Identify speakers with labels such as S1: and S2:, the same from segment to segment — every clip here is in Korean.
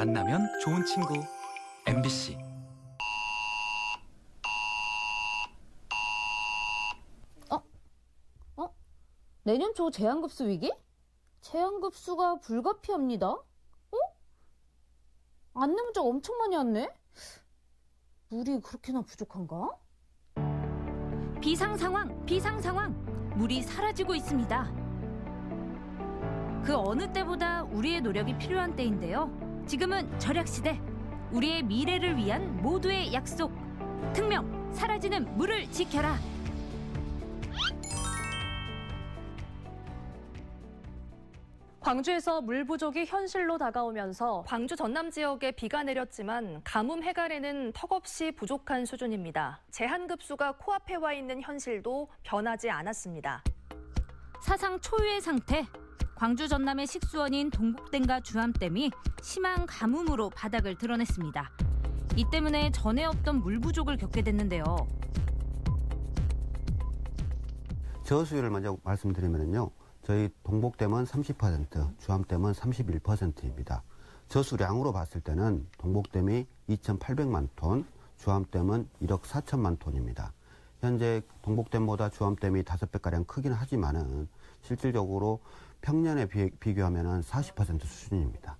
S1: 만나면 좋은 친구 MBC.
S2: 내년 초 제한급수 위기? 제한급수가 불가피합니다. 안내 문자가 엄청 많이 왔네? 물이 그렇게나 부족한가?
S3: 비상 상황. 물이 사라지고 있습니다. 그 어느 때보다 우리의 노력이 필요한 때인데요. 지금은 절약 시대. 우리의 미래를 위한 모두의 약속. 특명 사라지는 물을 지켜라.
S4: 광주에서 물 부족이 현실로 다가오면서 광주 전남 지역에 비가 내렸지만 가뭄 해갈에는 턱없이 부족한 수준입니다. 제한급수가 코앞에 와 있는 현실도 변하지 않았습니다.
S3: 사상 초유의 상태. 광주 전남의 식수원인 동북댐과 주암댐이 심한 가뭄으로 바닥을 드러냈습니다. 이 때문에 전에 없던 물 부족을 겪게 됐는데요.
S5: 저수율을 먼저 말씀드리면요. 저희 동북댐은 30%, 주암댐은 31%입니다. 저수량으로 봤을 때는 동북댐이 2,800만 톤, 주암댐은 1억 4천만 톤입니다. 현재 동북댐보다 주암댐이 5배가량 크긴 하지만은 실질적으로 평년에 비교하면 40% 수준입니다.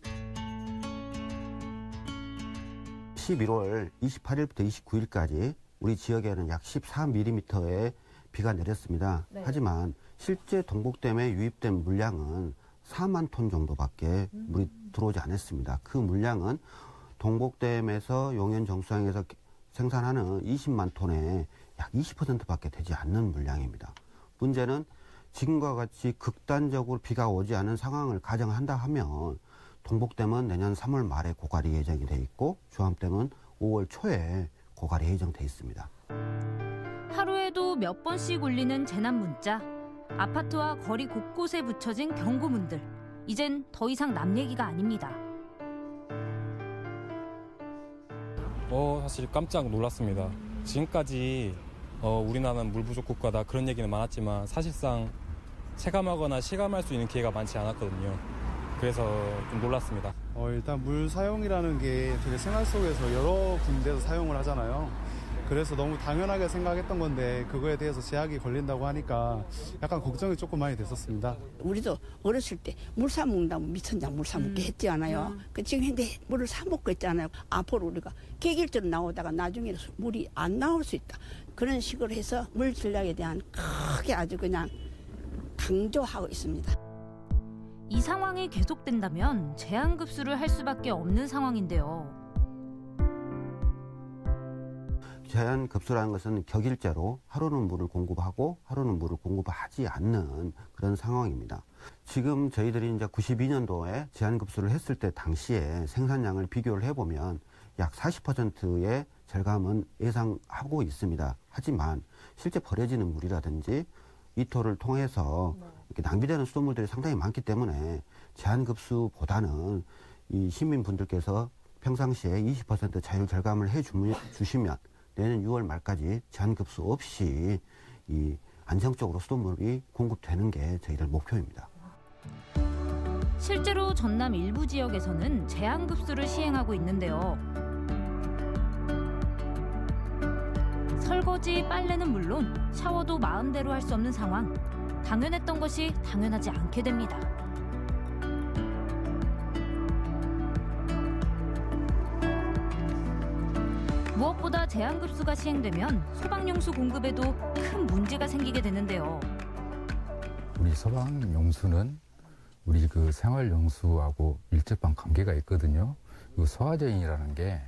S5: 11월 28일부터 29일까지 우리 지역에는 약 14mm의 비가 내렸습니다. 네. 하지만 실제 동북댐에 유입된 물량은 4만 톤 정도밖에 물이 들어오지 않았습니다. 그 물량은 동북댐에서 용현 정수항에서 생산하는 20만 톤의 약 20%밖에 되지 않는 물량입니다. 문제는 지금과 같이 극단적으로 비가 오지 않은 상황을 가정한다 하면 동북댐은 내년 3월 말에 고갈이 예정이 돼 있고 주암댐은 5월 초에 고갈이 예정돼 있습니다.
S3: 하루에도 몇 번씩 울리는 재난 문자. 아파트와 거리 곳곳에 붙여진 경고문들. 이젠 더 이상 남 얘기가 아닙니다.
S6: 사실 깜짝 놀랐습니다. 지금까지 우리나라는 물 부족 국가다 그런 얘기는 많았지만 사실상 체감하거나 실감할 수 있는 기회가 많지 않았거든요. 그래서 좀 놀랐습니다.
S7: 일단 물 사용이라는 게 되게 생활 속에서 여러 군데서 사용을 하잖아요. 그래서 너무 당연하게 생각했던 건데 그거에 대해서 제약이 걸린다고 하니까 약간 걱정이 조금 많이 됐었습니다.
S8: 우리도 어렸을 때 물 사 먹는다면 미천장 물 사 먹게 했지 않아요. 지금 현재 물을 사 먹고 있잖아요. 앞으로 우리가 계길처럼 나오다가 나중에 물이 안 나올 수 있다. 그런 식으로 해서 물 전략에 대한 크게 아주 그냥 강조하고 있습니다.
S3: 이 상황이 계속된다면 제한급수를 할 수밖에 없는 상황인데요.
S5: 제한급수라는 것은 격일제로 하루는 물을 공급하고 하루는 물을 공급하지 않는 그런 상황입니다. 지금 저희들이 이제 92년도에 제한급수를 했을 때 당시에 생산량을 비교를 해보면 약 40%의 절감은 예상하고 있습니다. 하지만 실제 버려지는 물이라든지 이토를 통해서 이렇게 낭비되는 수돗물들이 상당히 많기 때문에 제한급수보다는 이 시민분들께서 평상시에 20% 자율 절감을 해주시면 내년 6월 말까지 제한급수 없이 이 안정적으로 수돗물이 공급되는 게 저희들 목표입니다.
S3: 실제로 전남 일부 지역에서는 제한급수를 시행하고 있는데요. 설거지, 빨래는 물론 샤워도 마음대로 할 수 없는 상황. 당연했던 것이 당연하지 않게 됩니다. 무엇보다 제한급수가 시행되면 소방용수 공급에도 큰 문제가 생기게 되는데요.
S9: 우리 소방용수는 우리 그 생활용수하고 밀접한 관계가 있거든요. 그 소화전이라는 게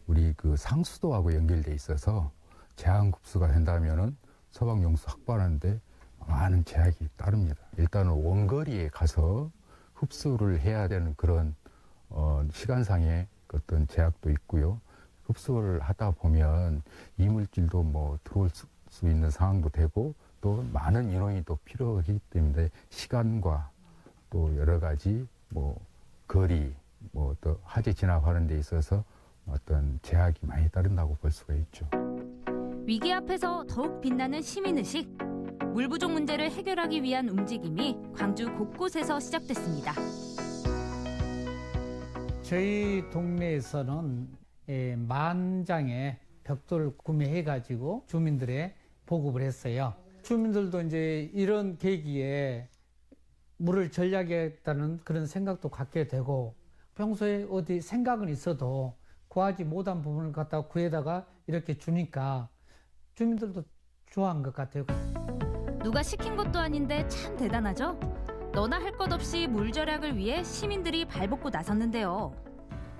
S9: 우리 그 상수도하고 연결돼 있어서 제한급수가 된다면은 소방용수 확보하는데 많은 제약이 따릅니다. 일단은 원거리에 가서 흡수를 해야 되는 그런 시간상의 어떤 제약도 있고요. 흡수를 하다 보면 이물질도 뭐 들어올 수 있는 상황도 되고 또 많은 인원이 또 필요하기 때문에 시간과 또 여러 가지 뭐 거리 뭐 또 화재 진압하는 데 있어서 어떤 제약이 많이 따른다고 볼 수가 있죠.
S3: 위기 앞에서 더욱 빛나는 시민의식. 물 부족 문제를 해결하기 위한 움직임이 광주 곳곳에서 시작됐습니다.
S10: 저희 동네에서는 10,000장의 벽돌을 구매해가지고 주민들에 보급을 했어요. 주민들도 이제 이런 계기에 물을 절약하겠다는 그런 생각도 갖게 되고 평소에 어디 생각은 있어도 구하지 못한 부분을 갖다가 구해다가 이렇게 주니까 주민들도 좋아한 것 같아요.
S3: 누가 시킨 것도 아닌데 참 대단하죠? 너나 할 것 없이 물 절약을 위해 시민들이 발벗고 나섰는데요.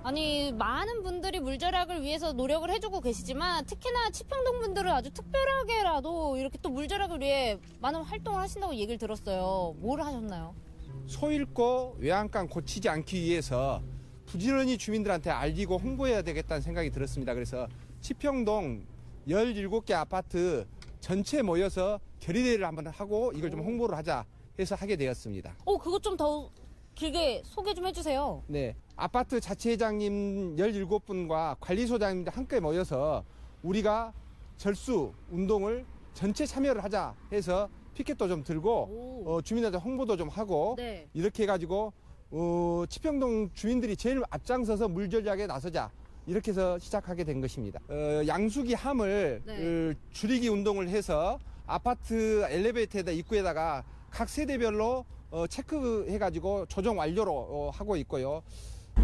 S2: 아니 많은 분들이 물 절약을 위해서 노력을 해주고 계시지만 특히나 치평동 분들은 아주 특별하게라도 이렇게 또 물 절약을 위해 많은 활동을 하신다고 얘기를 들었어요. 뭘 하셨나요?
S11: 소 잃고 외양간 고치지 않기 위해서 부지런히 주민들한테 알리고 홍보해야 되겠다는 생각이 들었습니다. 그래서 치평동 17개 아파트 전체 모여서 결의대회를 한번 하고 이걸 좀 홍보를 하자 해서 하게 되었습니다.
S2: 그것 좀 더 길게 소개 좀 해주세요.
S11: 네, 아파트 자치회장님 17분과 관리소장님들 함께 모여서 우리가 절수 운동을 전체 참여를 하자 해서 피켓도 좀 들고 주민들한테 홍보도 좀 하고
S2: 네.
S11: 이렇게 해가지고 치평동 주민들이 제일 앞장서서 물 절약에 나서자 이렇게 해서 시작하게 된 것입니다. 양수기 함을 줄이기 운동을 해서 아파트 엘리베이터에다 입구에다가 각 세대별로 체크해가지고 조정 완료로 하고 있고요.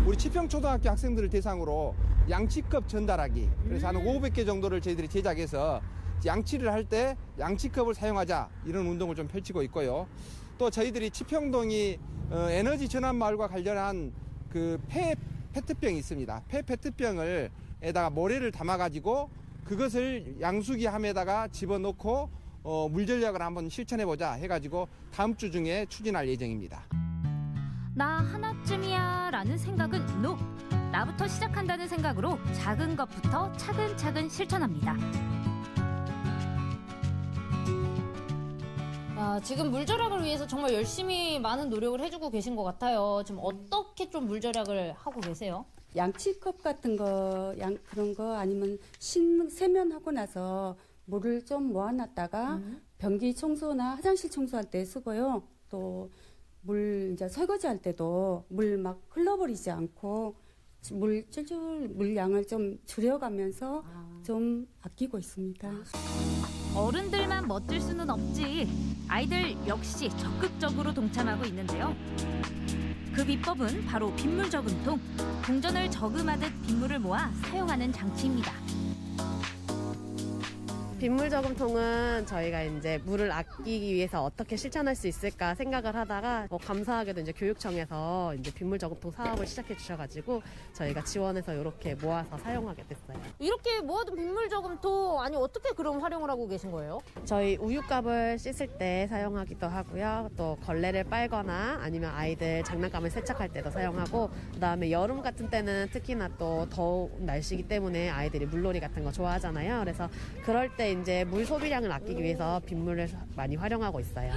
S11: 우리 치평초등학교 학생들을 대상으로 양치컵 전달하기. 그래서 한 500개 정도를 저희들이 제작해서 양치를 할 때 양치컵을 사용하자 이런 운동을 좀 펼치고 있고요. 또 저희들이 치평동이 에너지 전환 마을과 관련한 그 폐 페트병이 있습니다. 폐 페트병을 에다가 모래를 담아가지고 그것을 양수기함에다가 집어넣고 물 전략을 한번 실천해보자 해가지고 다음 주 중에 추진할 예정입니다.
S3: 나 하나쯤이야 라는 생각은 NO! 나부터 시작한다는 생각으로 작은 것부터 차근차근 실천합니다.
S2: 지금 물 절약을 위해서 정말 열심히 많은 노력을 해주고 계신 것 같아요. 지금 어떻게 좀 물 절약을 하고 계세요?
S12: 양치컵 같은 거, 그런 거 아니면 세면하고 나서 물을 좀 모아놨다가 변기 청소나 화장실 청소할 때 쓰고요. 또 물 이제 설거지 할 때도 물 막 흘러버리지 않고 물 양을 좀 줄여가면서 좀 아끼고 있습니다.
S3: 어른들만 멋질 수는 없지. 아이들 역시 적극적으로 동참하고 있는데요. 그 비법은 바로 빗물 저금통. 동전을 저금하듯 빗물을 모아 사용하는 장치입니다.
S13: 빗물 저금통은 저희가 이제 물을 아끼기 위해서 어떻게 실천할 수 있을까 생각을 하다가 감사하게도 이제 교육청에서 이제 빗물 저금통 사업을 시작해 주셔가지고 저희가 지원해서 이렇게 모아서 사용하게 됐어요.
S2: 이렇게 모아둔 빗물 저금통 어떻게 그럼 활용을 하고 계신 거예요?
S13: 저희 우유값을 씻을 때 사용하기도 하고요. 또 걸레를 빨거나 아니면 아이들 장난감을 세척할 때도 사용하고 그다음에 여름 같은 때는 특히나 또 더운 날씨이기 때문에 아이들이 물놀이 같은 거 좋아하잖아요. 그래서 그럴 때 이제 물 소비량을 아끼기 위해서 빗물을 많이 활용하고 있어요.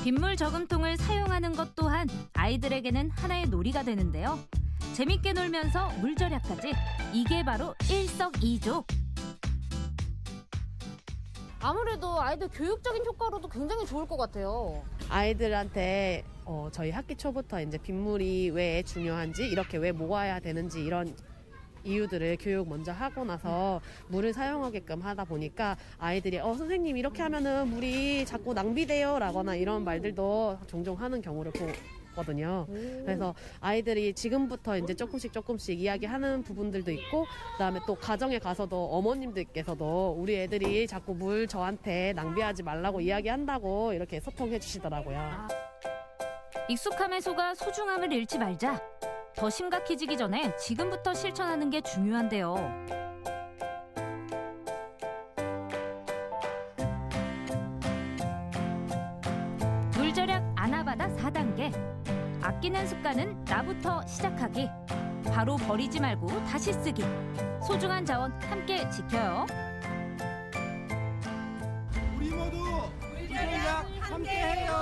S3: 빗물 저금통을 사용하는 것 또한 아이들에게는 하나의 놀이가 되는데요. 재밌게 놀면서 물 절약까지. 이게 바로 일석이조.
S2: 아무래도 아이들 교육적인 효과로도 굉장히 좋을 것 같아요.
S13: 아이들한테 저희 학기 초부터 이제 빗물이 왜 중요한지 이렇게 왜 모아야 되는지 이런 이유들을 교육 먼저 하고 나서 물을 사용하게끔 하다 보니까 아이들이 선생님 이렇게 하면은 물이 자꾸 낭비돼요 라거나 이런 말들도 종종 하는 경우를 보거든요. 그래서 아이들이 지금부터 이제 조금씩 이야기하는 부분들도 있고 그다음에 또 가정에 가서도 어머님들께서도 우리 애들이 자꾸 물 저한테 낭비하지 말라고 이야기한다고 이렇게 소통해 주시더라고요.
S3: 익숙함에 속아 소중함을 잃지 말자. 더 심각해지기 전에 지금부터 실천하는 게 중요한데요. 물절약 아나바다 4단계. 아끼는 습관은 나부터 시작하기. 바로 버리지 말고 다시 쓰기. 소중한 자원 함께 지켜요.
S11: 우리 모두 물절약 함께해요.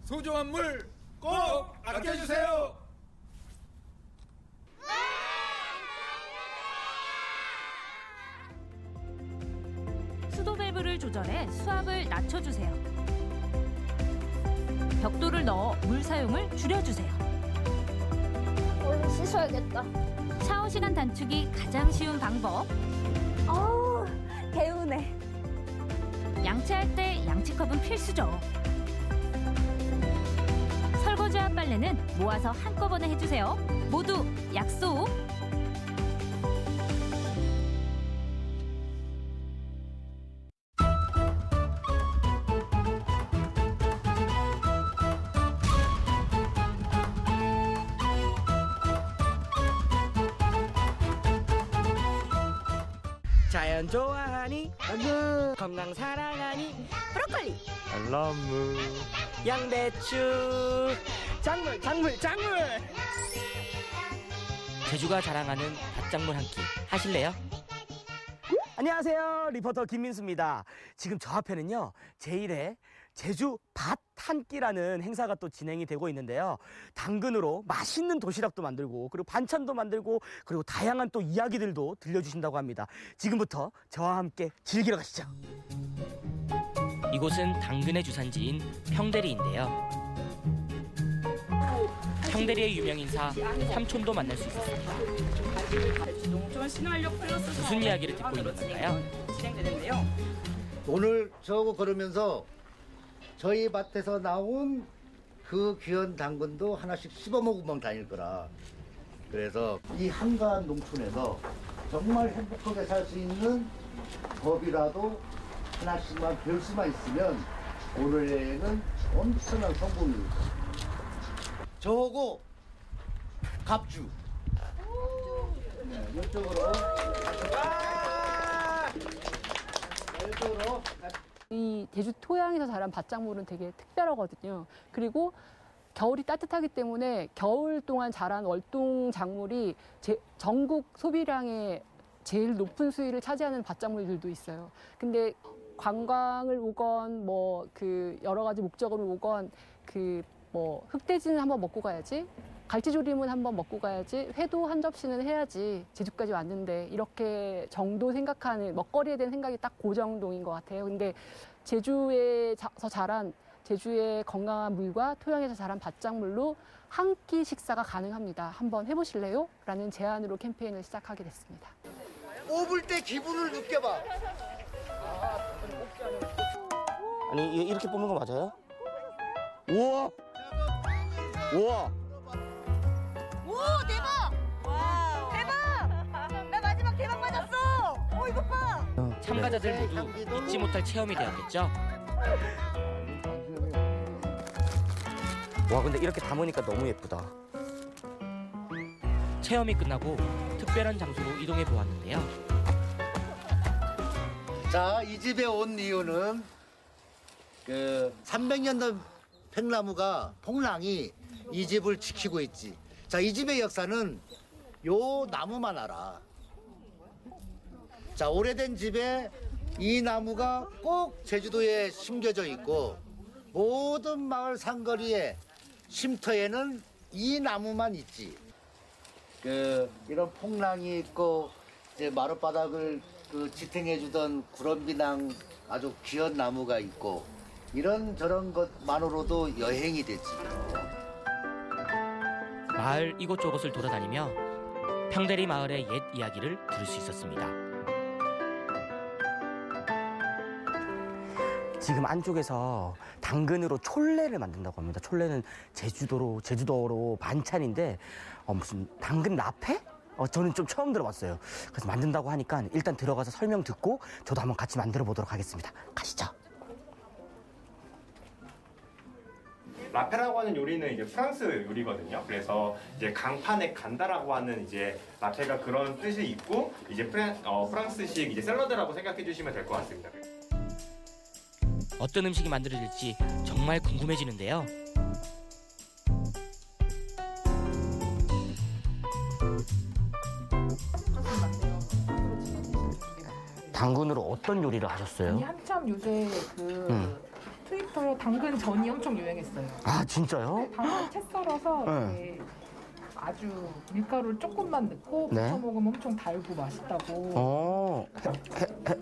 S14: 소중한 물 꼭 아껴주세요.
S3: 수도 밸브를 조절해 수압을 낮춰주세요. 벽돌을 넣어 물 사용을 줄여주세요.
S2: 씻어야겠다.
S3: 샤워 시간 단축이 가장 쉬운 방법.
S2: 개운해.
S3: 양치할 때 양치컵은 필수죠. 설거지와 빨래는 모아서 한꺼번에 해주세요. 모두 약속!
S15: 자연 좋아하니 건강 사랑하니 브로콜리 알라무 양배추 작물 제주가 자랑하는 밭작물 한 끼 하실래요? 안녕하세요, 리포터 김민수입니다. 지금 저 앞에는요 제1회 제주 밭 한 끼라는 행사가 또 진행이 되고 있는데요. 당근으로 맛있는 도시락도 만들고 그리고 반찬도 만들고 그리고 다양한 또 이야기들도 들려주신다고 합니다. 지금부터 저와 함께 즐기러 가시죠. 이곳은 당근의 주산지인 평대리인데요. 평대리의 유명 인사 삼촌도 만날 수 있었습니다.
S16: 농촌 신활력 플러스
S15: 무슨 이야기를 듣고 있는 건가요?
S16: 진행되는데요.
S17: 오늘 저거 걸으면서 저희 밭에서 나온 그 귀한 당근도 하나씩 씹어 먹으면 다닐 거라. 그래서 이 한가한 농촌에서 정말 행복하게 살 수 있는 법이라도 하나씩만 배울 수만 있으면 오늘 여행은 엄청난 성공입니다. 저거 갑주. 네, 이쪽으로. 이쪽으로.
S18: 이 제주 토양에서 자란 밭작물은 되게 특별하거든요. 그리고 겨울이 따뜻하기 때문에 겨울 동안 자란 월동 작물이 전국 소비량의 제일 높은 수위를 차지하는 밭작물들도 있어요. 근데 관광을 오건 뭐 그 여러 가지 목적으로 오건 그 뭐 흑돼지는 한번 먹고 가야지, 갈치조림은 한번 먹고 가야지, 회도 한 접시는 해야지 제주까지 왔는데 이렇게 생각하는 먹거리에 대한 생각이 딱 그 정도인 것 같아요. 근데 제주에서 자란 제주의 건강한 물과 토양에서 자란 밭작물로 한 끼 식사가 가능합니다. 한번 해보실래요? 라는 제안으로 캠페인을 시작하게 됐습니다.
S17: 뽑을 때 기분을 느껴봐.
S15: 아니 이렇게 뽑는 거 맞아요? 우와! 우와!
S16: 오 대박! 와 대박! 나 마지막 대박 맞았어! 이것 봐!
S15: 참가자들 모두 잊지 못할 체험이 되었겠죠? 와 근데 이렇게 담으니까 너무 예쁘다. 체험이 끝나고 특별한 장소로 이동해 보았는데요.
S17: 자, 이 집에 온 이유는 그 300년 된 팽나무가 폭랑이 이 집을 지키고 있지. 자, 이 집의 역사는 요 나무만 알아. 자, 오래된 집에 이 나무가 꼭 제주도에 심겨져 있고 모든 마을 상거리에 쉼터에는 이 나무만 있지. 이런 폭랑이 있고 이제 마룻바닥을 지탱해주던 구럼비낭 아주 귀한 나무가 있고 이런 것만으로도 여행이 되지.
S15: 마을 이곳저곳을 돌아다니며 평대리 마을의 옛 이야기를 들을 수 있었습니다. 지금 안쪽에서 당근으로 촐레를 만든다고 합니다. 촐레는 제주도로 반찬인데 무슨 당근 라페? 저는 좀 처음 들어봤어요. 그래서 만든다고 하니까 일단 들어가서 설명 듣고 저도 한번 같이 만들어 보도록 하겠습니다. 가시죠.
S19: 라페라고 하는 요리는 이제 프랑스 요리거든요. 그래서 이제 강판에 간다라고 하는 이제 라페가 그런 뜻이 있고 이제 프랑스식 이제 샐러드라고 생각해 주시면 될 것 같습니다.
S15: 어떤 음식이 만들어질지 정말 궁금해지는데요. 당근으로 어떤 요리를 하셨어요?
S20: 아니, 한참 요새 트위터에 당근 전이 엄청 유행했어요.
S15: 아 진짜요?
S20: 당근 채 썰어서 이렇게 아주 밀가루를 조금만 넣고 부쳐 먹으면 엄청 달고 맛있다고.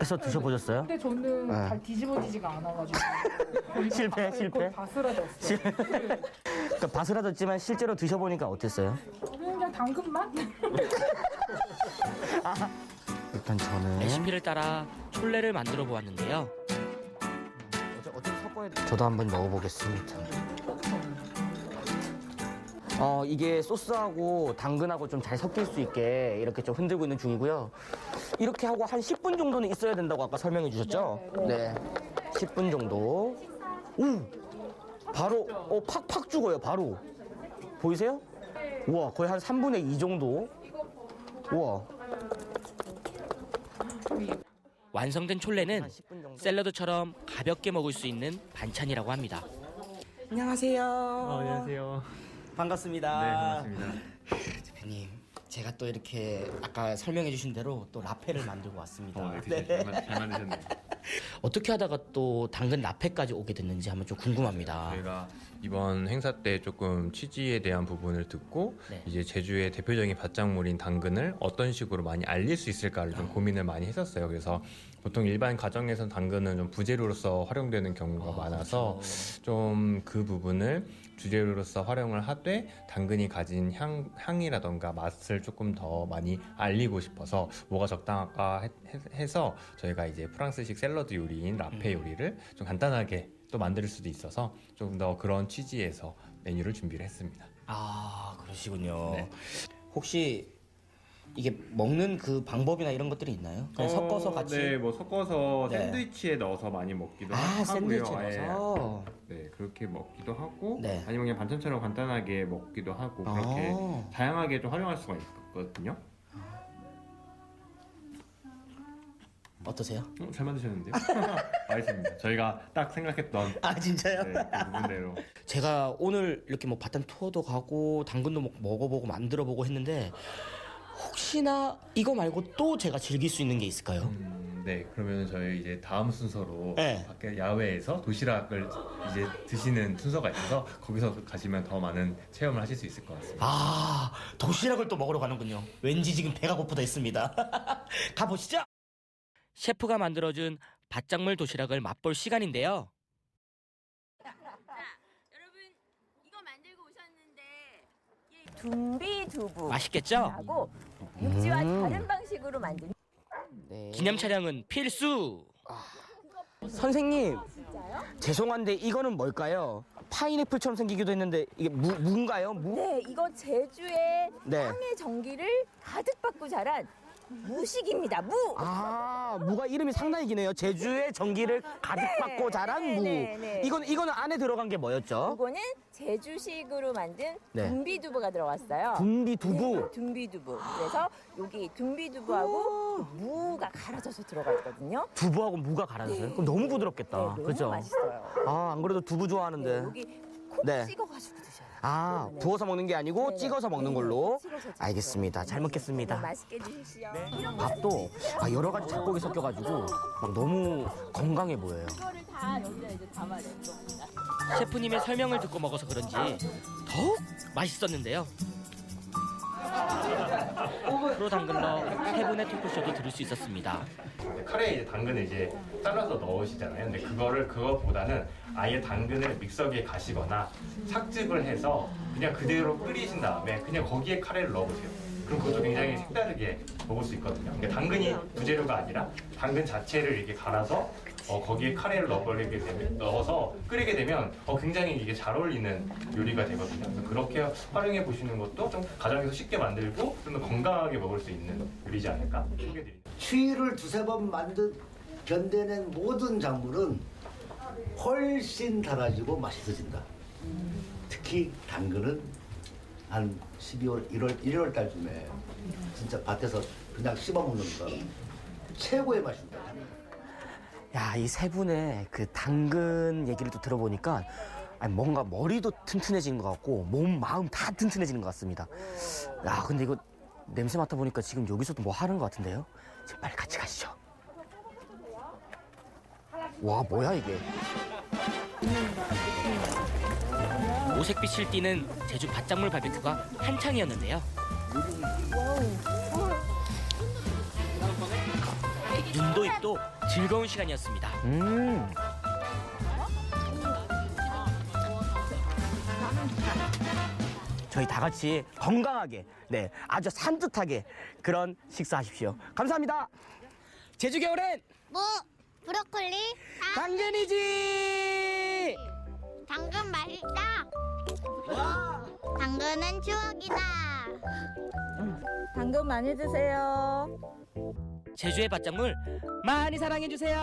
S15: 해서 드셔보셨어요?
S20: 근데 저는 잘 뒤집어지지가 않아가지고
S15: 실패.
S20: 바스라졌어요.
S15: 그러니까 바스라졌지만 실제로 드셔보니까 어땠어요?
S20: 그냥 그냥 당근만?
S15: 일단 저는 레시피를 따라 촐레를 만들어 보았는데요. 저도 한번 먹어보겠습니다. 이게 소스하고 당근하고 좀 잘 섞일 수 있게 이렇게 좀 흔들고 있는 중이고요. 이렇게 하고 한 10분 정도는 있어야 된다고 아까 설명해 주셨죠? 네. 10분 정도. 바로 팍팍 죽어요. 바로. 보이세요? 우와, 거의 한 3분의 2 정도. 우와. 완성된 촐레는 샐러드처럼 가볍게 먹을 수 있는 반찬이라고 합니다. 안녕하세요.
S21: 안녕하세요.
S15: 반갑습니다.
S21: 네, 반갑습니다.
S15: 대표님, 제가 또 이렇게 아까 설명해 주신 대로 또 라페를 만들고 왔습니다.
S21: 네, 잘 만드셨네요.
S15: 어떻게 하다가 또 당근 라페까지 오게 됐는지 한번 좀 궁금합니다.
S21: 저희가 이번 행사 때 조금 취지에 대한 부분을 듣고
S15: 네.
S21: 이제 제주의 대표적인 밭작물인 당근을 어떤 식으로 많이 알릴 수 있을까를 좀 고민을 많이 했었어요. 그래서 보통 일반 가정에서는 당근은 좀 부재료로서 활용되는 경우가 많아서
S15: 그렇죠.
S21: 좀 그 부분을 주재료로서 활용을 하되 당근이 가진 향이라던가 맛을 조금 더 많이 알리고 싶어서 뭐가 적당할까 해서 저희가 이제 프랑스식 샐러드 요리인 라페 요리를 좀 간단하게 또 만들 수도 있어서 좀 더 그런 취지에서 메뉴를 준비를 했습니다.
S15: 아, 그러시군요. 네. 혹시 이게 먹는 그 방법이나 이런 것들이 있나요? 그냥 섞어서 같이?
S21: 네, 뭐 섞어서
S15: 네.
S21: 샌드위치에 넣어서 많이 먹기도
S15: 하고요.
S21: 샌드위치에
S15: 넣어서?
S21: 네, 그렇게 먹기도 하고
S15: 네.
S21: 아니면 그냥 반찬처럼 간단하게 먹기도 하고 그렇게 다양하게 좀 활용할 수가 있거든요.
S15: 어떠세요?
S21: 잘 만드셨는데요? 맛있습니다. 저희가 딱 생각했던
S15: 진짜요?
S21: 네, 그 부분대로.
S15: 제가 오늘 이렇게 뭐 밭단 투어도 가고 당근도 먹어보고 만들어보고 했는데 혹시나 이거 말고 또 제가 즐길 수 있는 게 있을까요?
S21: 네, 그러면 저희 이제 다음 순서로
S15: 네.
S21: 밖에 야외에서 도시락을 이제 드시는 순서가 있어서 거기서 가시면 더 많은 체험을 하실 수 있을 것 같습니다.
S15: 아, 도시락을 또 먹으러 가는군요. 왠지 지금 배가 고프다 했습니다. 가보시죠. 셰프가 만들어준 밭작물 도시락을 맛볼 시간인데요.
S22: 둠비두부
S15: 맛있겠죠?
S22: 하고 육지와 다른 방식으로 만든
S15: 기념 촬영은 필수. 선생님, 죄송한데 이거는 뭘까요? 파인애플처럼 생기기도 했는데 이게 무인가요? 무?
S22: 네, 이거 제주의
S15: 네.
S22: 땅의 전기를 가득 받고 자란 무식입니다. 무.
S15: 아, 무가 이름이 상당히 기네요. 제주의 전기를 가득 받고 자란 무.
S22: 네.
S15: 이거는 안에 들어간 게 뭐였죠?
S22: 이거는 제주식으로 만든
S15: 네.
S22: 둠비두부가 들어갔어요.
S15: 둠비두부?
S22: 네, 둠비두부. 그래서 여기 둠비두부하고 무가 갈아져서 들어가거든요.
S15: 두부하고 무가 갈아졌어요? 그럼 너무 부드럽겠다.
S22: 네, 너무
S15: 그죠?
S22: 맛있어요.
S15: 아, 안 그래도 두부 좋아하는데.
S22: 여기 콕
S15: 네.
S22: 찍어가지고 드셔요.
S15: 아, 부어서 먹는 게 아니고 찍어서 먹는 걸로.
S22: 찍어서 드세요.
S15: 알겠습니다. 잘 먹겠습니다.
S22: 네, 맛있게 드십시오.
S15: 밥도 여러 가지 잡곡이 섞여가지고 막 너무 건강해 보여요.
S22: 이거를 다 여기다 이제 담아낼 겁니다.
S15: 셰프님의 설명을 듣고 먹어서 그런지 더욱 맛있었는데요. 프로 당근러 세 분의 토크쇼도 들을 수 있었습니다.
S19: 카레에 이제 당근을 이제 잘라서 넣으시잖아요. 근데 그거보다는 아예 당근을 믹서기에 가시거나 삭즙을 해서 그냥 그대로 끓이신 다음에 그냥 거기에 카레를 넣어보세요. 그럼 그것도 굉장히 색다르게 먹을 수 있거든요. 그러니까 당근이 부재료가 아니라 당근 자체를 이렇게 갈아서 거기에 카레를 넣어서 끓이게 되면 굉장히 이게 잘 어울리는 요리가 되거든요. 그래서 그렇게 활용해 보시는 것도 좀 가정에서 쉽게 만들고 좀 더 건강하게 먹을 수 있는 요리지 않을까 소개드립니다.
S17: 추위를 두세 번 견뎌낸 모든 작물은 훨씬 달아지고 맛있어진다. 특히 당근은 한 12월, 1월 달쯤에 진짜 밭에서 그냥 씹어먹는 거 최고의 맛입니다.
S15: 야, 이 세 분의 그 당근 얘기를 또 들어보니까 뭔가 머리도 튼튼해지는 것 같고 몸, 마음 다 튼튼해지는 것 같습니다. 야, 근데 이거 냄새 맡아보니까 지금 여기서도 뭐 하는 것 같은데요? 지금 빨리 같이 가시죠. 와, 뭐야 이게? 오색빛을 띠는 제주 밭작물 바비큐가 한창이었는데요. 눈도 입도 즐거운 시간이었습니다. 저희 다 같이 건강하게, 네, 아주 산뜻하게 그런 식사하십시오. 감사합니다. 제주 겨울엔
S1: 뭐? 브로콜리?
S15: 당근이지!
S1: 당근 맛있다. 당근은 추억이다.
S22: 당근 많이 드세요.
S15: 제주의 밭작물 많이 사랑해주세요.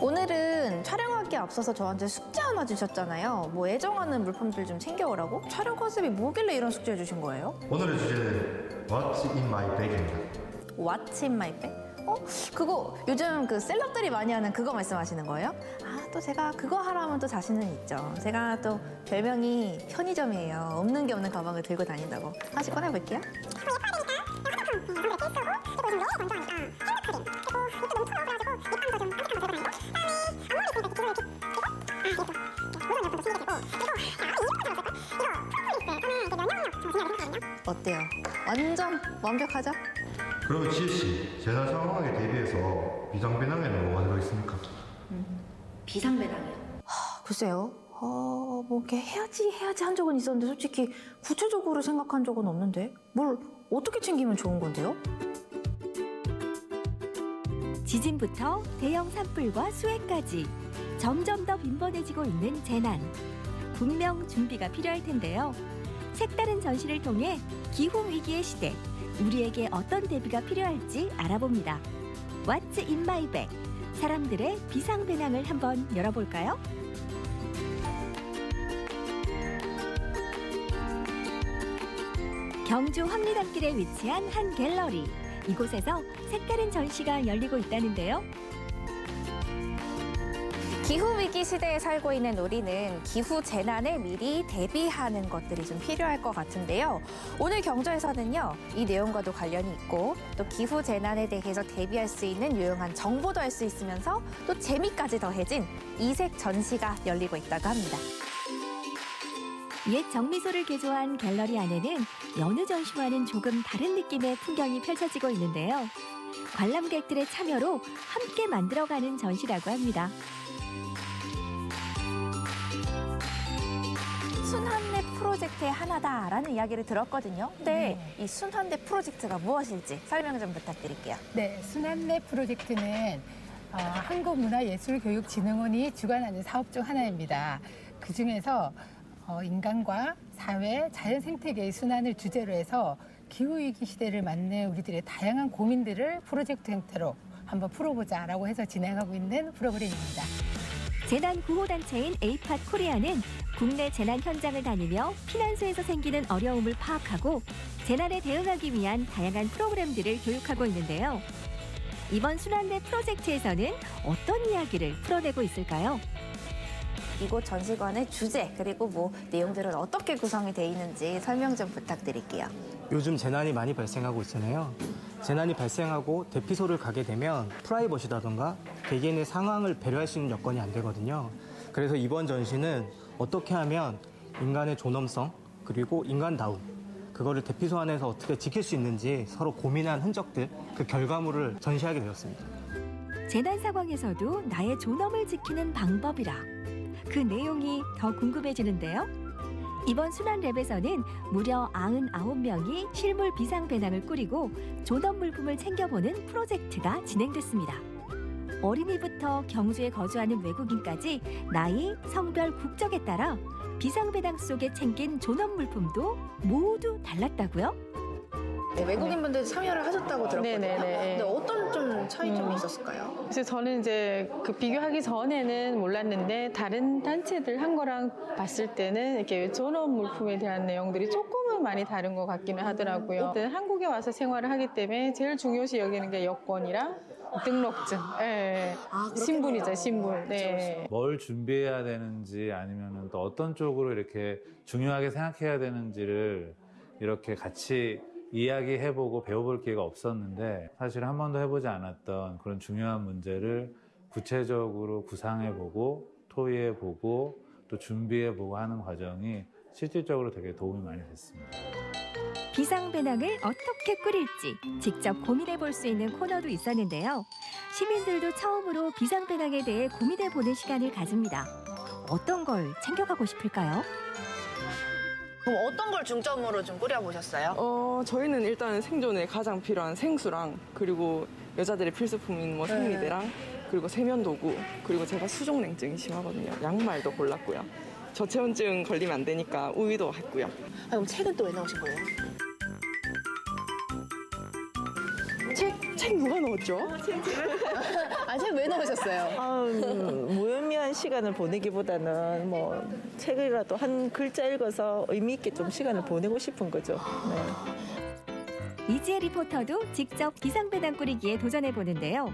S4: 오늘은 촬영하기에 앞서서 저한테 숙제 하나 주셨잖아요. 뭐 애정하는 물품들 좀 챙겨오라고? 촬영 컨셉이 뭐길래 이런 숙제 주신 거예요?
S23: 오늘의 주제는 What's in my bag입니다.
S4: What's in my bag? 그거 요즘 그 셀럽들이 많이 하는 그거 말씀하시는 거예요? 아, 또 제가 그거 하라면 또 자신은 있죠. 제가 또 별명이 편의점이에요. 없는 게 없는 가방을 들고 다닌다고. 하나씩 꺼내볼게요. 어때요? 완전 완벽하죠?
S23: 그럼 지혜씨, 재난 상황에 대비해서 비상배낭에는 뭐가 들어있습니까?
S4: 비상배낭이요? 글쎄요. 뭐 이렇게 해야지 한 적은 있었는데 솔직히 구체적으로 생각한 적은 없는데 뭘 어떻게 챙기면 좋은 건데요?
S24: 지진부터 대형 산불과 수해까지 점점 더 빈번해지고 있는 재난. 분명 준비가 필요할 텐데요. 색다른 전시를 통해 기후위기의 시대, 우리에게 어떤 대비가 필요할지 알아봅니다. What's in my bag? 사람들의 비상배낭을 한번 열어볼까요? 경주 황리단길에 위치한 한 갤러리. 이곳에서 색다른 전시가 열리고 있다는데요.
S4: 기후위기 시대에 살고 있는 우리는 기후 재난에 미리 대비하는 것들이 좀 필요할 것 같은데요. 오늘 경주에서는요, 이 내용과도 관련이 있고 또 기후 재난에 대해서 대비할 수 있는 유용한 정보도 알 수 있으면서 또 재미까지 더해진 이색 전시가 열리고 있다고 합니다.
S24: 옛 정미소를 개조한 갤러리 안에는 여느 전시와는 조금 다른 느낌의 풍경이 펼쳐지고 있는데요. 관람객들의 참여로 함께 만들어가는 전시라고 합니다.
S4: 순환내 프로젝트의 하나다라는 이야기를 들었거든요. 근데 이 순환내 프로젝트가 무엇일지 설명 좀 부탁드릴게요.
S25: 네, 순환내 프로젝트는 한국문화예술교육진흥원이 주관하는 사업 중 하나입니다. 그중에서 인간과 사회, 자연생태계의 순환을 주제로 해서 기후위기 시대를 맞는 우리들의 다양한 고민들을 프로젝트 형태로 한번 풀어보자라고 해서 진행하고 있는 프로그램입니다.
S24: 재난구호단체인 에이팟 코리아는 국내 재난 현장을 다니며 피난소에서 생기는 어려움을 파악하고 재난에 대응하기 위한 다양한 프로그램들을 교육하고 있는데요. 이번 순환내 프로젝트에서는 어떤 이야기를 풀어내고 있을까요?
S4: 이곳 전시관의 주제 그리고 뭐 내용들은 어떻게 구성이 돼 있는지 설명 좀 부탁드릴게요.
S26: 요즘 재난이 많이 발생하고 있잖아요. 재난이 발생하고 대피소를 가게 되면 프라이버시라던가 개개인의 상황을 배려할 수 있는 여건이 안 되거든요. 그래서 이번 전시는 어떻게 하면 인간의 존엄성 그리고 인간다움 그거를 대피소 안에서 어떻게 지킬 수 있는지 서로 고민한 흔적들 그 결과물을 전시하게 되었습니다.
S24: 재난 상황에서도 나의 존엄을 지키는 방법이라 그 내용이 더 궁금해지는데요. 이번 순환랩에서는 무려 99명이 실물 비상배낭을 꾸리고 존엄 물품을 챙겨보는 프로젝트가 진행됐습니다. 어린이부터 경주에 거주하는 외국인까지 나이, 성별, 국적에 따라 비상배낭 속에 챙긴 존엄 물품도 모두 달랐다고요?
S4: 네, 외국인분들 참여를 하셨다고 들었거든요.
S27: 네네네.
S4: 근데 어떤 좀 차이점이 있었을까요?
S27: 그래서 저는 이제 그 비교하기 전에는 몰랐는데 다른 단체들 한 거랑 봤을 때는 이렇게 존엄 물품에 대한 내용들이 조금은 많이 다른 것 같기는 하더라고요. 한국에 와서 생활을 하기 때문에 제일 중요시 여기는 게 여권이랑 등록증, 네. 신분이죠, 신분. 네.
S28: 뭘 준비해야 되는지 아니면 또 어떤 쪽으로 이렇게 중요하게 생각해야 되는지를 이렇게 같이 이야기해보고 배워볼 기회가 없었는데 사실 한 번도 해보지 않았던 그런 중요한 문제를 구체적으로 구상해보고 토의해보고 또 준비해보고 하는 과정이 실질적으로 되게 도움이 많이 됐습니다.
S24: 비상배낭을 어떻게 끓일지 직접 고민해 볼 수 있는 코너도 있었는데요. 시민들도 처음으로 비상배낭에 대해 고민해 보는 시간을 가집니다. 어떤 걸 챙겨가고 싶을까요?
S5: 그럼 어떤 걸 중점으로 좀 끓여보셨어요?
S6: 저희는 일단 생존에 가장 필요한 생수랑 그리고 여자들의 필수품인 뭐 생리대랑 그리고 세면도구 그리고 제가 수족냉증이 심하거든요. 양말도 골랐고요. 저체온증 걸리면 안 되니까 우유도 했고요.
S5: 그럼 책은 또 왜 넣으신 거예요?
S6: 책 누가 넣었죠?
S5: 책 왜 넣으셨어요?
S22: 무의미한 시간을 보내기보다는 뭐 책이라도 한 글자 읽어서 의미 있게 좀 시간을 보내고 싶은 거죠. 네.
S24: 이지혜 리포터도 직접 비상배낭 꾸리기에 도전해 보는데요.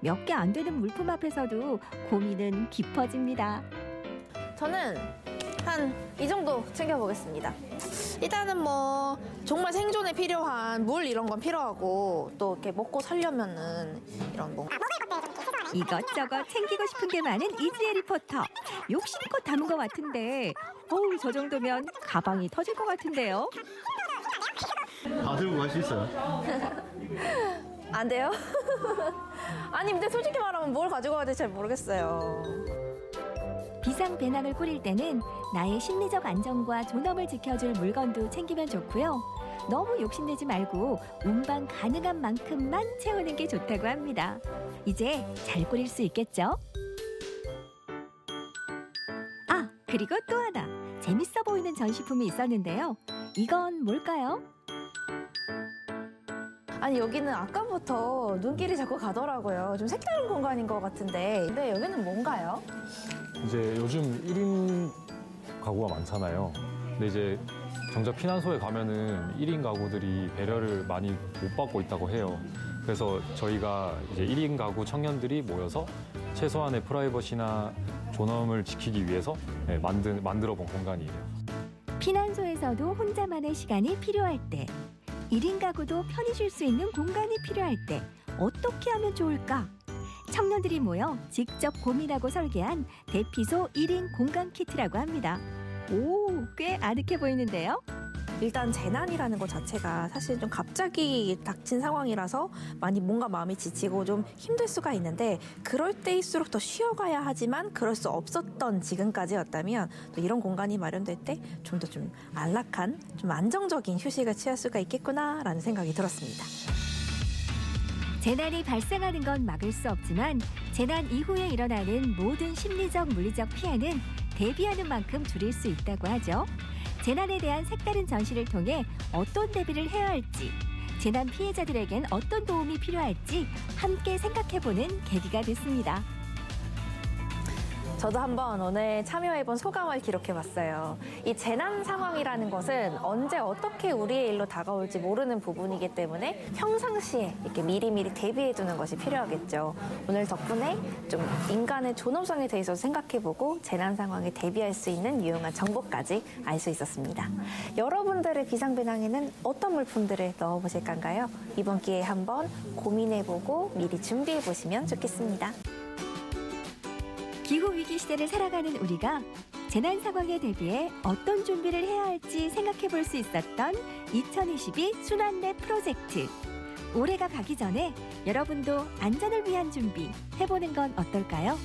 S24: 몇 개 안 되는 물품 앞에서도 고민은 깊어집니다.
S5: 저는 한 이 정도 챙겨보겠습니다. 일단은 뭐 정말 생존에 필요한 물 이런 건 필요하고 또 이렇게 먹고 살려면은 이런 뭐
S24: 이것저것 챙기고 싶은 게 많은 이지혜 리포터. 욕심껏 담은 것 같은데 어우 저 정도면 가방이 터질 것 같은데요.
S23: 다 들고 갈 수 있어요?
S5: 안 돼요? 아니 근데 솔직히 말하면 뭘 가지고 가야 될지 잘 모르겠어요.
S24: 비상배낭을 꾸릴 때는 나의 심리적 안정과 존엄을 지켜줄 물건도 챙기면 좋고요. 너무 욕심내지 말고 운반 가능한 만큼만 채우는 게 좋다고 합니다. 이제 잘 꾸릴 수 있겠죠? 아, 그리고 또 하나. 재밌어 보이는 전시품이 있었는데요. 이건 뭘까요?
S5: 아니 여기는 아까부터 눈길이 자꾸 가더라고요. 좀 색다른 공간인 것 같은데 근데 여기는 뭔가요?
S7: 이제 요즘 1인 가구가 많잖아요. 근데 이제 정작 피난소에 가면은 1인 가구들이 배려를 많이 못 받고 있다고 해요. 그래서 저희가 이제 1인 가구 청년들이 모여서 최소한의 프라이버시나 존엄을 지키기 위해서 만들어 본 공간이에요.
S24: 피난소에서도 혼자만의 시간이 필요할 때, 1인 가구도 편히 쉴 수 있는 공간이 필요할 때 어떻게 하면 좋을까? 청년들이 모여 직접 고민하고 설계한 대피소 1인 공간 키트라고 합니다. 오, 꽤 아늑해 보이는데요?
S5: 일단 재난이라는 것 자체가 사실 좀 갑자기 닥친 상황이라서 많이 뭔가 마음이 지치고 좀 힘들 수가 있는데 그럴 때일수록 더 쉬어가야 하지만 그럴 수 없었던 지금까지였다면 또 이런 공간이 마련될 때 좀 더 좀 안락한, 좀 안정적인 휴식을 취할 수가 있겠구나라는 생각이 들었습니다.
S24: 재난이 발생하는 건 막을 수 없지만 재난 이후에 일어나는 모든 심리적, 물리적 피해는 대비하는 만큼 줄일 수 있다고 하죠. 재난에 대한 색다른 전시를 통해 어떤 대비를 해야 할지, 재난 피해자들에겐 어떤 도움이 필요할지 함께 생각해보는 계기가 됐습니다.
S5: 저도 한번 오늘 참여해본 소감을 기록해봤어요. 이 재난 상황이라는 것은 언제 어떻게 우리의 일로 다가올지 모르는 부분이기 때문에 평상시에 이렇게 미리미리 대비해두는 것이 필요하겠죠. 오늘 덕분에 좀 인간의 존엄성에 대해서 생각해보고 재난 상황에 대비할 수 있는 유용한 정보까지 알 수 있었습니다. 여러분들의 비상배낭에는 어떤 물품들을 넣어보실 건가요? 이번 기회에 한번 고민해보고 미리 준비해보시면 좋겠습니다.
S24: 기후위기 시대를 살아가는 우리가 재난 상황에 대비해 어떤 준비를 해야 할지 생각해 볼 수 있었던 2022 순환내 프로젝트. 올해가 가기 전에 여러분도 안전을 위한 준비 해보는 건 어떨까요?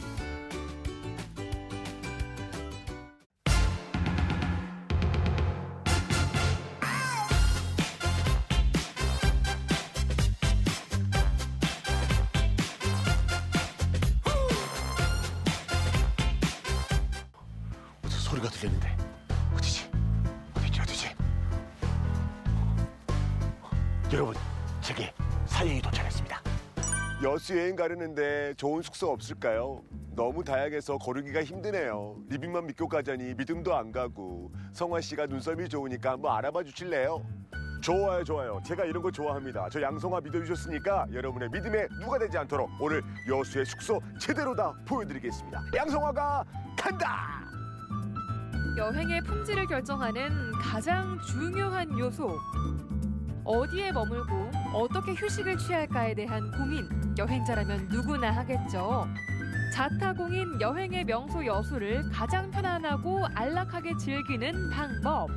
S17: 소리가 들리는데 어디지? 어디지? 여러분, 제게 사연이 도착했습니다.
S8: 여수 여행 가려는데 좋은 숙소 없을까요? 너무 다양해서 고르기가 힘드네요. 리빙만 믿고 가자니 믿음도 안 가고. 성화 씨가 눈썰미 좋으니까 한번 알아봐 주실래요? 좋아요. 제가 이런 거 좋아합니다. 저 양성화 믿어주셨으니까 여러분의 믿음에 누가 되지 않도록 오늘 여수의 숙소 제대로 다 보여드리겠습니다. 양성화가 간다!
S9: 여행의 품질을 결정하는 가장 중요한 요소. 어디에 머물고 어떻게 휴식을 취할까에 대한 고민, 여행자라면 누구나 하겠죠. 자타공인 여행의 명소 여수를 가장 편안하고 안락하게 즐기는 방법.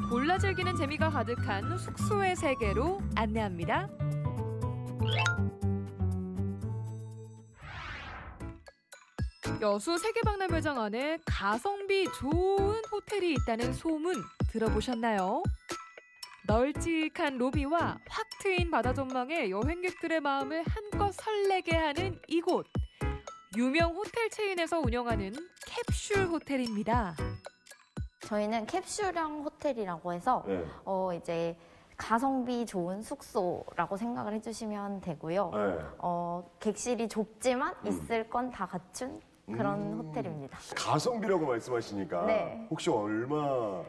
S9: 골라 즐기는 재미가 가득한 숙소의 세계로 안내합니다. 여수 세계박람회장 안에 가성비 좋은 호텔이 있다는 소문 들어보셨나요? 널찍한 로비와 확 트인 바다 전망에 여행객들의 마음을 한껏 설레게 하는 이곳. 유명 호텔 체인에서 운영하는 캡슐 호텔입니다.
S5: 저희는 캡슐형 호텔이라고 해서 이제 가성비 좋은 숙소라고 생각을 해주시면 되고요. 객실이 좁지만 있을 건 다 갖춘 그런 호텔입니다.
S8: 가성비라고 말씀하시니까
S5: 네.
S8: 혹시 얼마?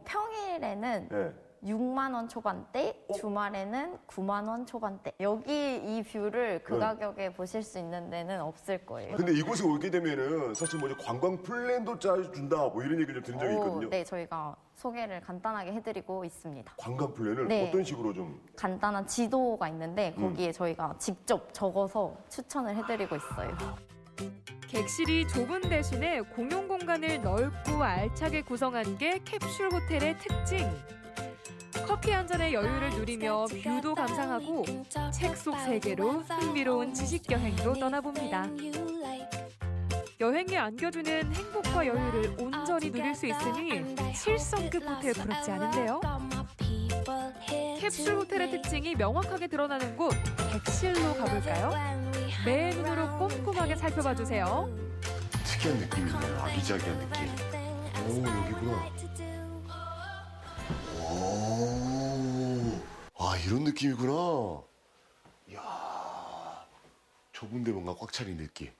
S5: 평일에는 6만 원 초반대, 주말에는 9만 원 초반대. 여기 이 뷰를 그 가격에 보실 수 있는 데는 없을 거예요.
S8: 근데 이곳에 오게 되면은 사실 뭐 관광 플랜도 짜준다 뭐 이런 얘기를 들은 적이 있거든요.
S5: 네, 저희가 소개를 간단하게 해드리고 있습니다.
S8: 관광 플랜을
S5: 네.
S8: 어떤 식으로 좀?
S5: 간단한 지도가 있는데 거기에 저희가 직접 적어서 추천을 해드리고 있어요.
S9: 객실이 좁은 대신에 공용 공간을 넓고 알차게 구성한 게 캡슐 호텔의 특징. 커피 한 잔의 여유를 누리며 뷰도 감상하고 책 속 세계로 흥미로운 지식 여행도 떠나봅니다. 여행에 안겨주는 행복과 여유를 온전히 누릴 수 있으니 7성급 호텔 부럽지 않은데요? 캡슐 호텔의 특징이 명확하게 드러나는 곳, 객실로 가볼까요? 매 눈으로 꼼꼼하게 살펴봐 주세요.
S8: 특이한 느낌이네요. 아기자기한 느낌. 오, 여기구나. 오, 아, 이런 느낌이구나. 이야, 좁은데 뭔가 꽉 차린 느낌.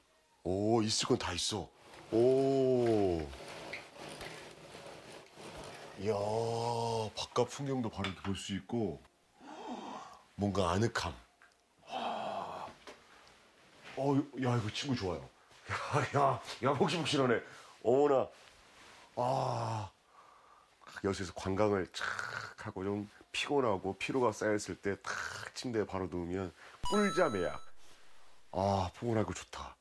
S8: 오, 있을 건 다 있어. 오. 이야, 바깥 풍경도 바로 이렇게 볼 수 있고, 뭔가 아늑함. 야, 이거 친구 좋아요. 야, 폭신폭신하네. 어머나. 여수에서 관광을 착 하고 좀 피곤하고 피로가 쌓였을 때 탁 침대에 바로 누우면 꿀잠의 약. 포근하고 좋다.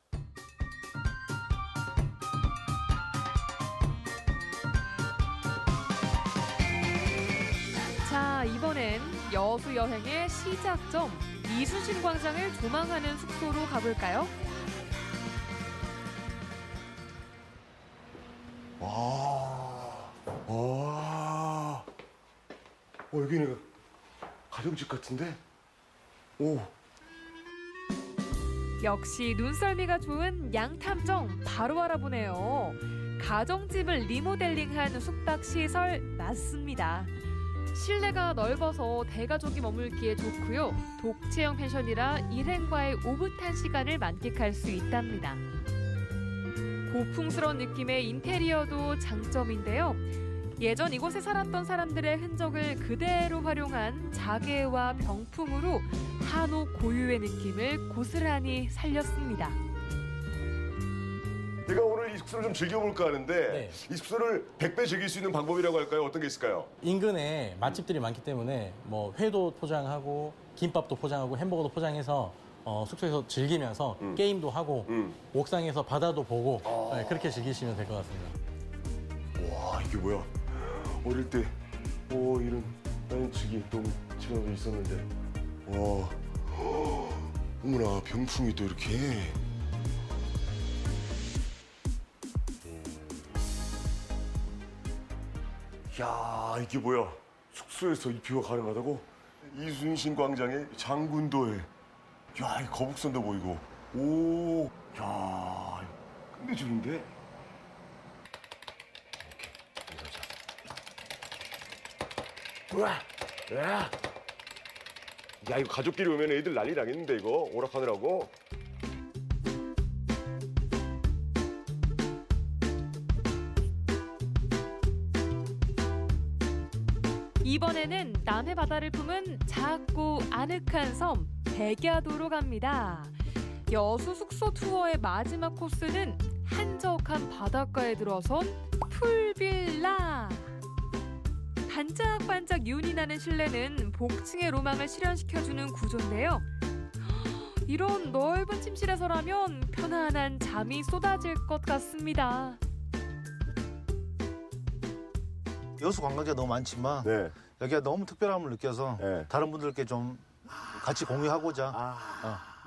S9: 자, 이번엔 여수 여행의 시작점 이순신 광장을 조망하는 숙소로 가볼까요?
S8: 여기는 가정집 같은데? 오.
S9: 역시 눈썰미가 좋은 양탐정 바로 알아보네요. 가정집을 리모델링한 숙박시설 맞습니다. 실내가 넓어서 대가족이 머물기에 좋고요. 독채형 펜션이라 일행과의 오붓한 시간을 만끽할 수 있답니다. 고풍스러운 느낌의 인테리어도 장점인데요. 예전 이곳에 살았던 사람들의 흔적을 그대로 활용한 자개와 병풍으로 한옥 고유의 느낌을 고스란히 살렸습니다.
S8: 제가 오늘 이 숙소를 좀 즐겨볼까 하는데 이 숙소를 100배 즐길 수 있는 방법이라고 할까요? 어떤 게 있을까요?
S26: 인근에 맛집들이 많기 때문에 뭐 회도 포장하고 김밥도 포장하고 햄버거도 포장해서 숙소에서 즐기면서 게임도 하고 옥상에서 바다도 보고 그렇게 즐기시면 될 것 같습니다.
S8: 와, 이게 뭐야? 어릴 때 이런 라인치기 너무 집안에 있었는데 와, 어머나 병풍이 또 이렇게. 야, 이게 뭐야? 숙소에서 이 뷰가 가능하다고? 이순신 광장의 장군도에, 야, 이 거북선도 보이고, 오, 야, 끝내주는데? 우와, 야, 이거 가족끼리 오면 애들 난리 나겠는데 이거 오락하느라고.
S9: 이번에는 남해 바다를 품은 작고 아늑한 섬 백야도로 갑니다. 여수 숙소 투어의 마지막 코스는 한적한 바닷가에 들어선 풀빌라. 반짝반짝 윤이 나는 실내는 복층의 로망을 실현시켜주는 구조인데요. 이런 넓은 침실에서라면 편안한 잠이 쏟아질 것 같습니다.
S2: 여수 관광지가 너무 많지만 여기가 너무 특별함을 느껴서 다른 분들께 좀 같이 공유하고자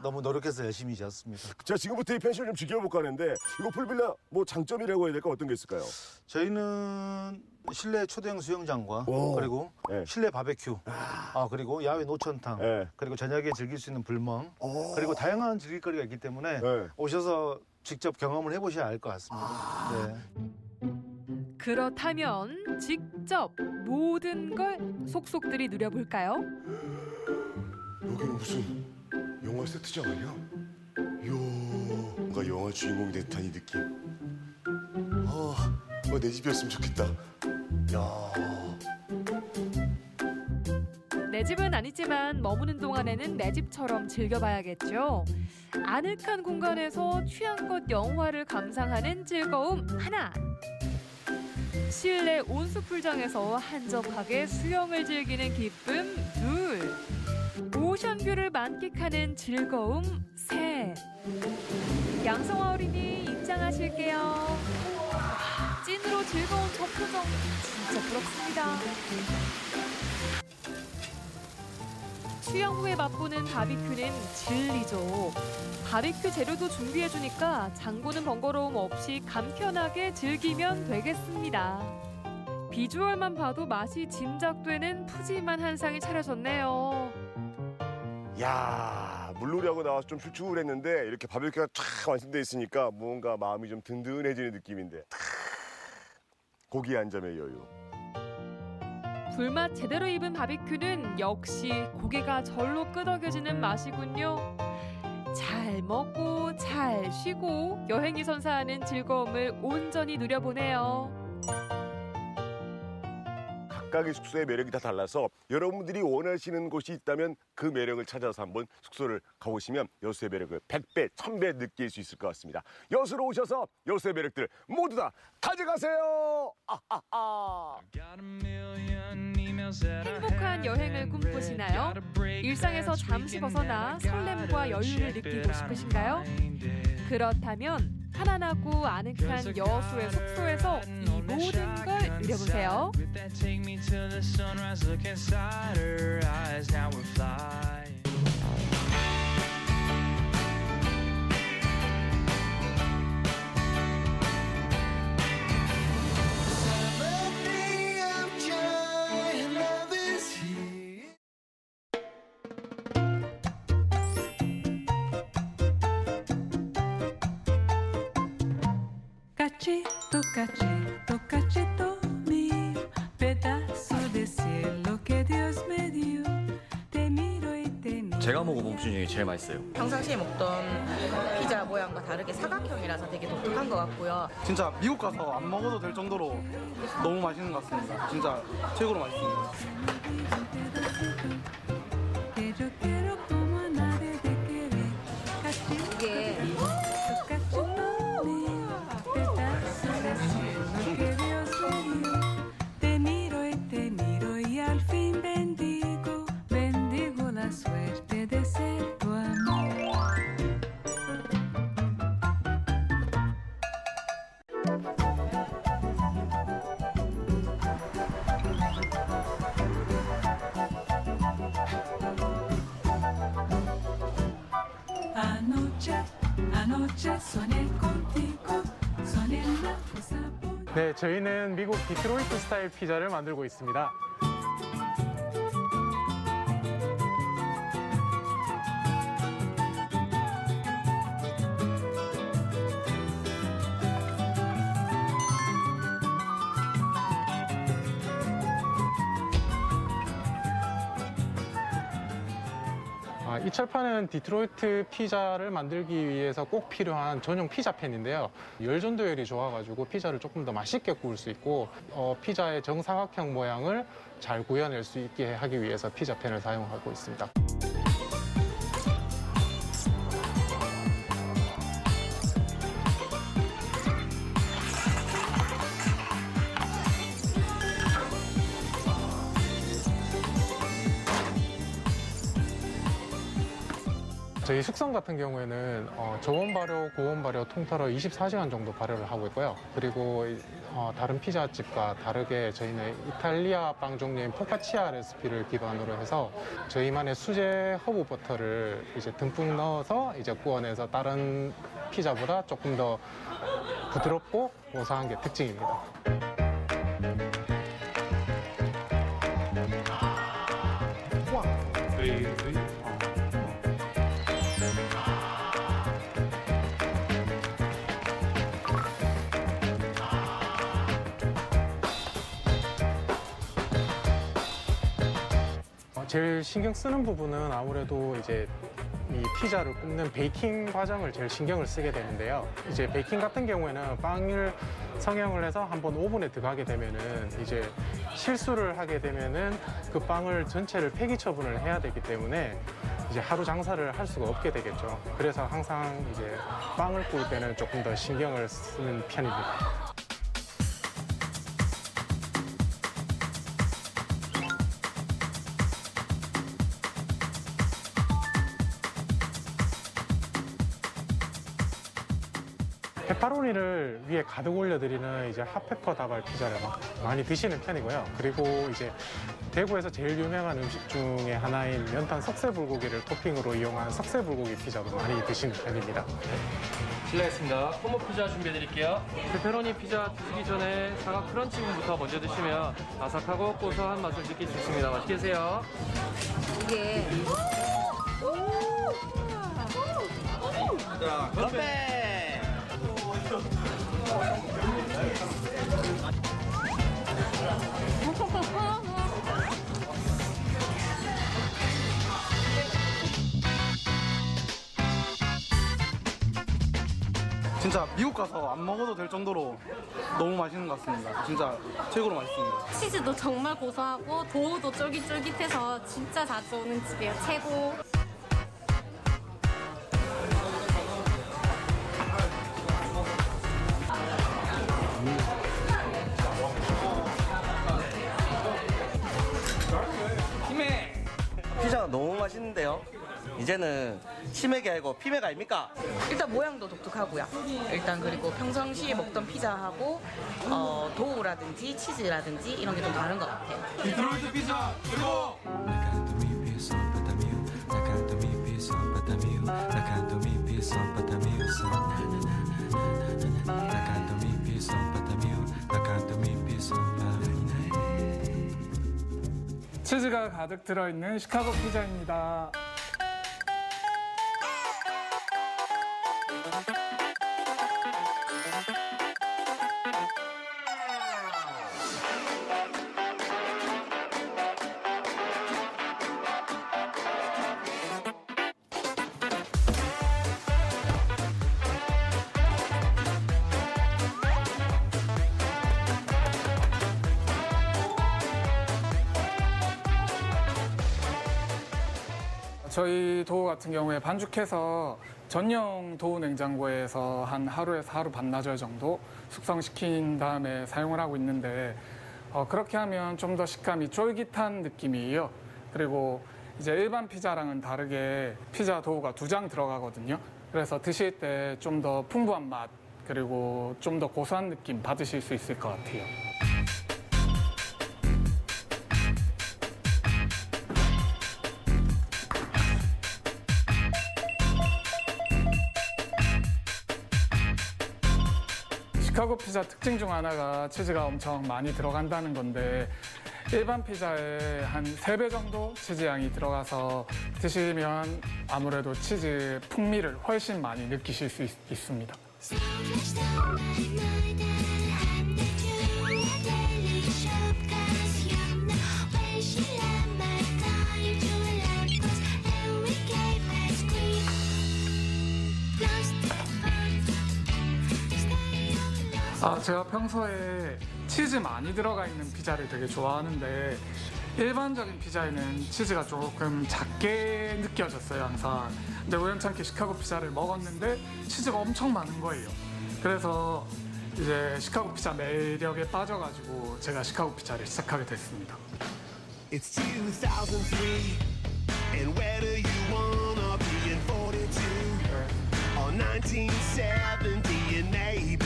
S2: 너무 노력해서 열심히 지었습니다.
S8: 자, 지금부터 이 펜션을 좀 즐겨볼까 하는데 이거 풀빌라 뭐 장점이라고 해야 될까? 어떤 게 있을까요?
S2: 저희는 실내 초대형 수영장과 그리고 실내 바베큐, 그리고 야외 노천탕, 그리고 저녁에 즐길 수 있는 불멍, 그리고 다양한 즐길거리가 있기 때문에 오셔서 직접 경험을 해보셔야 알 것 같습니다.
S9: 그렇다면 직접 모든 걸 속속들이 누려볼까요?
S8: 여기는 무슨 영화 세트장 아니야? 이야, 뭔가 영화 주인공이 된 듯한 이 느낌. 내 집이었으면 좋겠다. 야.
S9: 내 집은 아니지만 머무는 동안에는 내 집처럼 즐겨봐야겠죠. 아늑한 공간에서 취향껏 영화를 감상하는 즐거움 하나. 실내 온수풀장에서 한적하게 수영을 즐기는 기쁨 둘. 오션뷰를 만끽하는 즐거움 셋. 양성화 어린이 입장하실게요. 찐으로 즐거운 저 표정 진짜 부럽습니다. 수영 후에 맛보는 바비큐는 진리죠. 바비큐 재료도 준비해주니까 장보는 번거로움 없이 간편하게 즐기면 되겠습니다. 비주얼만 봐도 맛이 짐작되는 푸짐한 한상이 차려졌네요.
S8: 야, 물놀이하고 나와서 좀 출출했는데 이렇게 바베큐가 쫙 완성돼 있으니까 뭔가 마음이 좀 든든해지는 느낌인데 고기 한 점의 여유.
S9: 불맛 제대로 입은 바비큐는 역시 고기가 절로 끄덕여지는 맛이군요. 잘 먹고 잘 쉬고 여행이 선사하는 즐거움을 온전히 누려보네요.
S8: 각각의 숙소의 매력이 다 달라서 여러분들이 원하시는 곳이 있다면 그 매력을 찾아서 한번 숙소를 가보시면 여수의 매력을 100배, 1000배 느낄 수 있을 것 같습니다. 여수로 오셔서 여수의 매력들 모두 다 가져가세요.
S9: 행복한 여행을 꿈꾸시나요? 일상에서 잠시 벗어나 설렘과 여유를 느끼고 싶으신가요? 그렇다면 편안하고 아늑한 여수의 숙소에서 이 모든 걸 누려보세요.
S3: Cachito, cachito mío, pedazo de cielo que Dios me dio. Te miro y te miro.
S10: 제가 먹어본 것 중에 제일 맛있어요.
S11: 평상시에 먹던 피자 모양과 다르게 사각형이라서 되게 독특한 것 같고요.
S26: 진짜 미국 가서 안 먹어도 될 정도로 너무 맛있는 것 같습니다. 진짜 최고로 맛있습니다.
S11: 이게
S3: Te miro y al fin bendigo la suerte de ser tu amor. Anoche soñé contigo, soñé la cosa.
S12: 네, 저희는 미국 디트로이트 스타일 피자를 만들고 있습니다. 이 철판은 디트로이트 피자를 만들기 위해서 꼭 필요한 전용 피자팬인데요. 열 전도율이 좋아가지고 피자를 조금 더 맛있게 구울 수 있고 피자의 정사각형 모양을 잘 구현할 수 있게 하기 위해서 피자팬을 사용하고 있습니다. 저희 숙성 같은 경우에는 저온 발효, 고온 발효 통틀어 24시간 정도 발효를 하고 있고요. 그리고 다른 피자집과 다르게 저희는 이탈리아 빵 종류인 포카치아 레시피를 기반으로 해서 저희만의 수제 허브 버터를 이제 듬뿍 넣어서 이제 구워내서 다른 피자보다 조금 더 부드럽고 고소한 게 특징입니다. 제일 신경 쓰는 부분은 아무래도 이제 이 피자를 굽는 베이킹 과정을 제일 신경을 쓰게 되는데요. 이제 베이킹 같은 경우에는 빵을 성형을 해서 한번 오븐에 들어가게 되면은 이제 실수를 하게 되면은 그 빵을 전체를 폐기 처분을 해야 되기 때문에 이제 하루 장사를 할 수가 없게 되겠죠. 그래서 항상 이제 빵을 구울 때는 조금 더 신경을 쓰는 편입니다. 페퍼로니를 위에 가득 올려드리는 이제 핫페퍼 다발 피자를 많이 드시는 편이고요. 그리고 이제 대구에서 제일 유명한 음식 중에 하나인 연탄 석쇠불고기를 토핑으로 이용한 석쇠불고기 피자도 많이 드시는 편입니다.
S10: 실례했습니다. 콤보 피자 준비해드릴게요. 페페로니 피자 드시기 전에 사과 크런치부터 먼저 드시면 아삭하고 고소한 맛을 느낄 수 있습니다. 맛있게 드세요.
S11: 이게
S10: 자, 건배!
S13: 진짜 미국 가서 안 먹어도 될 정도로 너무 맛있는 것 같습니다. 진짜 최고로 맛있습니다.
S14: 치즈도 정말 고소하고 도우도 쫄깃쫄깃해서 진짜 자주 오는 집이에요. 최고.
S16: 피자가 너무 맛있는데요. 이제는 치맥이 아니고 피맥 아닙니까?
S11: 일단 모양도 독특하고요. 일단 그리고 평상시에 먹던 피자하고 도우라든지 치즈라든지 이런 게 좀 다른 것 같아요.
S10: 디트로이트 피자 그리고
S18: 치즈가 가득 들어있는 시카고 피자입니다. 저희 도우 같은 경우에 반죽해서 전용 도우 냉장고에서 한 하루에서 하루 반나절 정도 숙성시킨 다음에 사용을 하고 있는데 그렇게 하면 좀 더 식감이 쫄깃한 느낌이에요. 그리고 이제 일반 피자랑은 다르게 피자 도우가 2장 들어가거든요. 그래서 드실 때 좀 더 풍부한 맛 그리고 좀 더 고소한 느낌 받으실 수 있을 것 같아요. 시카고 피자 특징 중 하나가 치즈가 엄청 많이 들어간다는 건데 일반 피자에 한 3배 정도 치즈 양이 들어가서 드시면 아무래도 치즈 풍미를 훨씬 많이 느끼실 수 있습니다. 제가 평소에 치즈 많이 들어가 있는 피자를 되게 좋아하는데 일반적인 피자에는 치즈가 조금 작게 느껴졌어요, 항상. 근데 우연찮게 시카고 피자를 먹었는데 치즈가 엄청 많은 거예요. 그래서 이제 시카고 피자 매력에 빠져가지고 제가 시카고 피자를 시작하게 됐습니다.
S19: It's 2003 and where do you wanna be in 40
S8: 1970 and maybe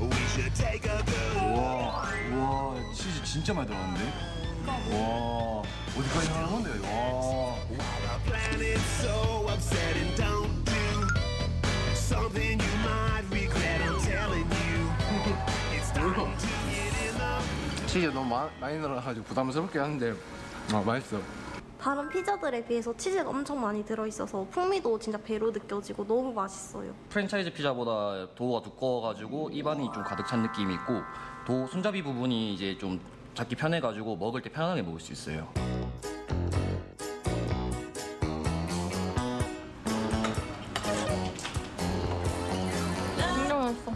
S8: we should take a good
S1: 와, 치즈 진짜 많이 들어갔는데? 와, 어디까지 하는 건데? 와.
S8: planet so upset and don't do something you might regret. I'm telling you, it's time to get in the.
S1: 치즈 너무 많이 들어가지고 부담스럽게 하는데, 맛있어.
S4: 다른 피자들에 비해서 치즈가 엄청 많이 들어있어서 풍미도 진짜 배로 느껴지고 너무 맛있어요.
S15: 프랜차이즈 피자보다 도우가 두꺼워가지고 입안이 좀 가득 찬 느낌이 있고 도우 손잡이 부분이 이제 좀 잡기 편해가지고 먹을 때 편하게 먹을 수 있어요.
S4: 진짜 맛있어.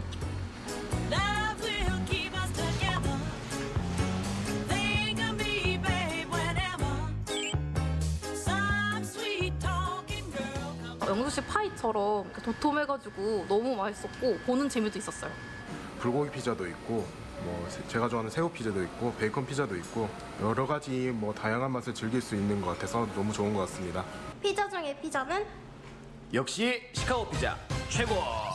S14: 영수씨 파이처럼 도톰해가지고 너무 맛있었고 보는 재미도 있었어요.
S19: 불고기 피자도 있고 뭐 제가 좋아하는 새우 피자도 있고 베이컨 피자도 있고 여러 가지 뭐 다양한 맛을 즐길 수 있는 것 같아서 너무 좋은 것 같습니다.
S4: 피자 중에 피자는
S15: 역시 시카고 피자 최고!